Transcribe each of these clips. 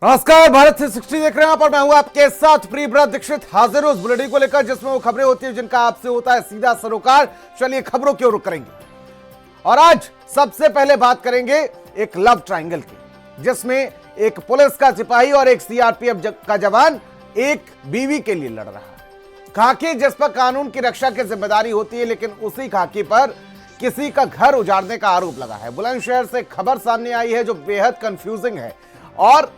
नमस्कार, भारत 360 देख रहे हैं आप और मैं हूं आपके साथ प्रियव्रत दीक्षित, हाजिर उस बुलेटिन को लेकर जिसमें वो खबरें होती है जिनका आपसे होता है सीधा सरोकार। चलिए खबरों की ओर रुख करेंगे और आज सबसे पहले बात करेंगे एक लव ट्रायंगल की, जिसमें एक पुलिस का सिपाही और एक सीआरपीएफ का जवान एक बीवी के लिए लड़ रहा है। खाकी जिस पर कानून की रक्षा की जिम्मेदारी होती है, लेकिन उसी खाकी पर किसी का घर उजाड़ने का आरोप लगा है। बुलंदशहर से खबर सामने आई है जो बेहद कंफ्यूजिंग है और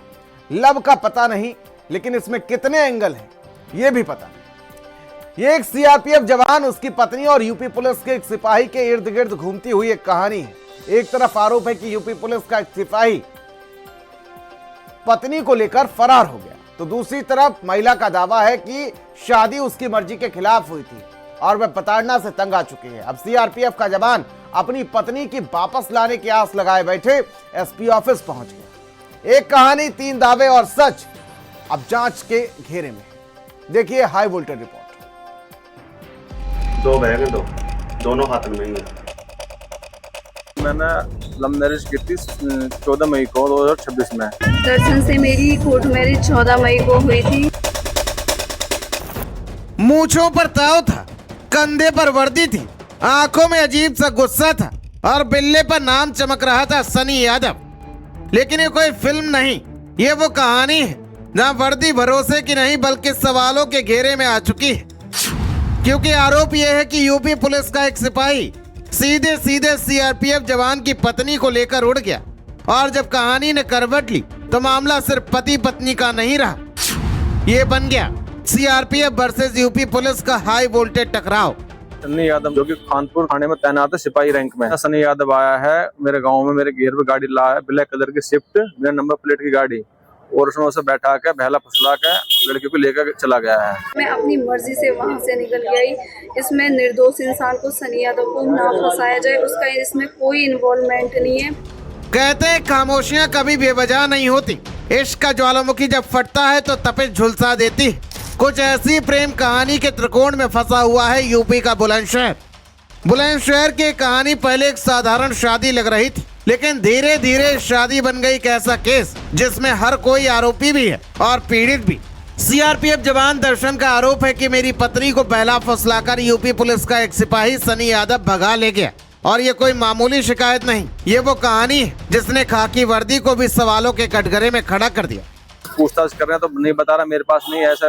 लव का पता नहीं, लेकिन इसमें कितने एंगल हैं यह भी पता नहीं। ये एक सीआरपीएफ जवान, उसकी पत्नी और यूपी पुलिस के एक सिपाही के इर्द गिर्द घूमती हुई एक कहानी है। एक तरफ आरोप है कि यूपी पुलिस का एक सिपाही पत्नी को लेकर फरार हो गया, तो दूसरी तरफ महिला का दावा है कि शादी उसकी मर्जी के खिलाफ हुई थी और वह प्रताड़ना से तंग आ चुकी है। अब सीआरपीएफ का जवान अपनी पत्नी की वापस लाने की आस लगाए बैठे एसपी ऑफिस पहुंच गया। एक कहानी, तीन दावे और सच अब जांच के घेरे में। देखिए हाई वोल्टेज रिपोर्ट। दो बहन दो, दोनों हाथ में ही है। मैंने लव मैरिज की थी 14 मई को 2026 में। दर्शन से मेरी कोर्ट मैरिज 14 मई को हुई थी। मूंछों पर ताव था, कंधे पर वर्दी थी, आंखों में अजीब सा गुस्सा था और बिल्ले पर नाम चमक रहा था सनी यादव। लेकिन ये कोई फिल्म नहीं, ये वो कहानी है जहाँ वर्दी भरोसे की नहीं बल्कि सवालों के घेरे में आ चुकी है। क्योंकि आरोप यह है कि यूपी पुलिस का एक सिपाही सीधे सीधे सीआरपीएफ जवान की पत्नी को लेकर उड़ गया और जब कहानी ने करवट ली तो मामला सिर्फ पति पत्नी का नहीं रहा, ये बन गया सीआरपीएफ वर्सेस यूपी पुलिस का हाई वोल्टेज टकराव। सनी यादव जो कि खानपुर थाने में तैनात है, सिपाही रैंक में। सनी यादव आया है मेरे गांव में, मेरे घेर पे गाड़ी लाया है, ब्लैक कलर की स्विफ्ट, मेरे नंबर प्लेट की गाड़ी, और उसने उसे बैठा के बहला फुसला के लड़की को लेकर चला गया है। मैं अपनी मर्जी से वहां से निकल गई। इसमें निर्दोष इंसान को, सनी यादव को ना फंसाया जाए, उसका इसमें कोई इन्वॉल्वमेंट नहीं है। कहते हैं खामोशियां कभी बेवजह नहीं होती, इश्क का ज्वालामुखी जब फटता है तो तपिश झुलसा देती है। कुछ ऐसी प्रेम कहानी के त्रिकोण में फंसा हुआ है यूपी का बुलंदशहर। बुलंदशहर की कहानी पहले एक साधारण शादी लग रही थी, लेकिन धीरे धीरे शादी बन गई एक ऐसा केस जिसमें हर कोई आरोपी भी है और पीड़ित भी। सीआरपीएफ जवान दर्शन का आरोप है कि मेरी पत्नी को बहला फुसलाकर यूपी पुलिस का एक सिपाही सनी यादव भगा ले गया और ये कोई मामूली शिकायत नहीं, ये वो कहानी है जिसने खाकी वर्दी को भी सवालों के कटघरे में खड़ा कर दिया। पूछताछ कर रहे हैं तो नहीं बता रहा, मेरे पास नहीं ऐसा,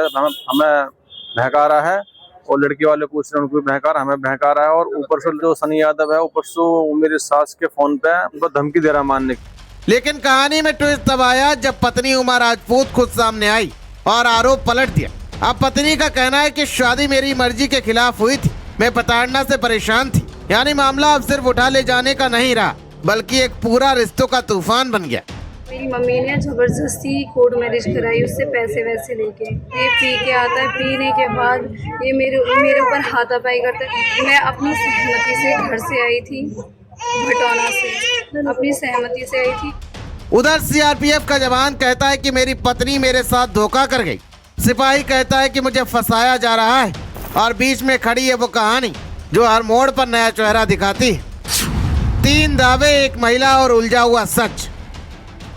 हमें बहका रहा है और लड़की वाले पूछ रहे हैं, उनको बहका रहा, हमें बहका रहा है। और ऊपर से जो सनी यादव है, ऊपर से मेरी सास के फोन पे उनको धमकी दे रहा है मारने की। लेकिन कहानी में ट्विस्ट तब आया जब पत्नी उमा राजपूत खुद सामने आई और आरोप पलट दिया। अब पत्नी का कहना है कि शादी मेरी मर्जी के खिलाफ हुई थी, मैं प्रताड़ना से परेशान थी। यानी मामला अब सिर्फ उठा ले जाने का नहीं रहा, बल्कि एक पूरा रिश्तों का तूफान बन गया। मेरी मम्मी ने जबरदस्ती कोर्ट मैरिज कराई उससे पैसे वैसे लेके। ये पी के आता है, पीने के बाद ये मेरे ऊपर हाथापाई करता है। मैं अपनी सहमति से घर से आई थी, भटौना से अपनी सहमति से आई थी। उधर सीआरपीएफ का जवान कहता है कि मेरी पत्नी मेरे साथ धोखा कर गई। सिपाही कहता है कि मुझे फंसाया जा रहा है और बीच में खड़ी है वो कहानी जो हर मोड़ पर नया चेहरा दिखाती है। तीन दावे, एक महिला और उलझा हुआ सच।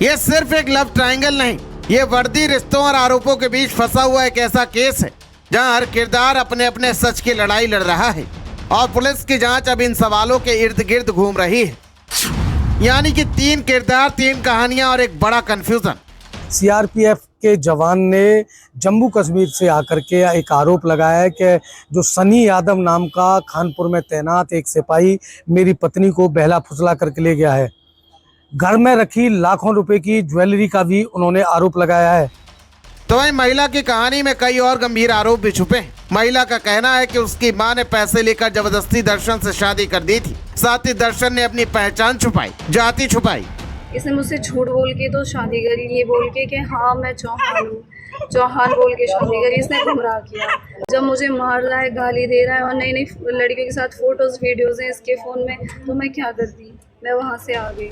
ये सिर्फ एक लव ट्रायंगल नहीं, ये वर्दी रिश्तों और आरोपों के बीच फंसा हुआ एक ऐसा केस है जहां हर किरदार अपने अपने सच की लड़ाई लड़ रहा है और पुलिस की जांच अब इन सवालों के इर्द गिर्द घूम रही है। यानी कि तीन किरदार, तीन कहानियां और एक बड़ा कंफ्यूजन। सीआरपीएफ के जवान ने जम्मू कश्मीर से आकर के एक आरोप लगाया है कि जो सनी यादव नाम का खानपुर में तैनात एक सिपाही मेरी पत्नी को बहला फुसला करके ले गया है। घर में रखी लाखों रुपए की ज्वेलरी का भी उन्होंने आरोप लगाया है। तो वही महिला की कहानी में कई और गंभीर आरोप भी छुपे हैं। महिला का कहना है कि उसकी मां ने पैसे लेकर जबरदस्ती दर्शन से शादी कर दी थी, साथ ही दर्शन ने अपनी पहचान छुपाई, जाति छुपाई। इसने मुझसे झूठ बोल के तो शादी करी, ये बोल के कि हाँ मैं चौहान हूँ, चौहान बोल के शादी करी। इसने गुमराह किया। जब मुझे मार रहा है, गाली दे रहा है और नई नई लड़कियों के साथ फोटोज वीडियोज हैं इसके फोन में, तो मैं क्या करती, मैं वहाँ से आ गई।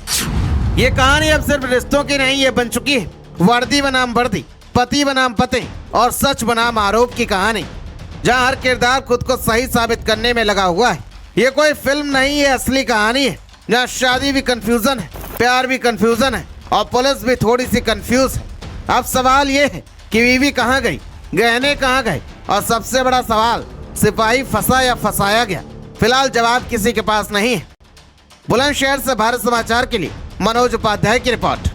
ये कहानी अब सिर्फ रिश्तों की नहीं, ये बन चुकी है वर्दी बनाम वर्दी, पति बनाम पति और सच बनाम आरोप की कहानी, जहाँ हर किरदार खुद को सही साबित करने में लगा हुआ है। ये कोई फिल्म नहीं, ये असली कहानी है जहाँ शादी भी कंफ्यूजन है, प्यार भी कंफ्यूजन है और पुलिस भी थोड़ी सी कंफ्यूज है। अब सवाल ये है कि बीवी कहाँ गई, गहने कहाँ गए, और सबसे बड़ा सवाल, सिपाही फंसा या फंसाया गया? फिलहाल जवाब किसी के पास नहीं है। बुलंदशहर से भारत समाचार के लिए मनोज उपाध्याय की रिपोर्ट।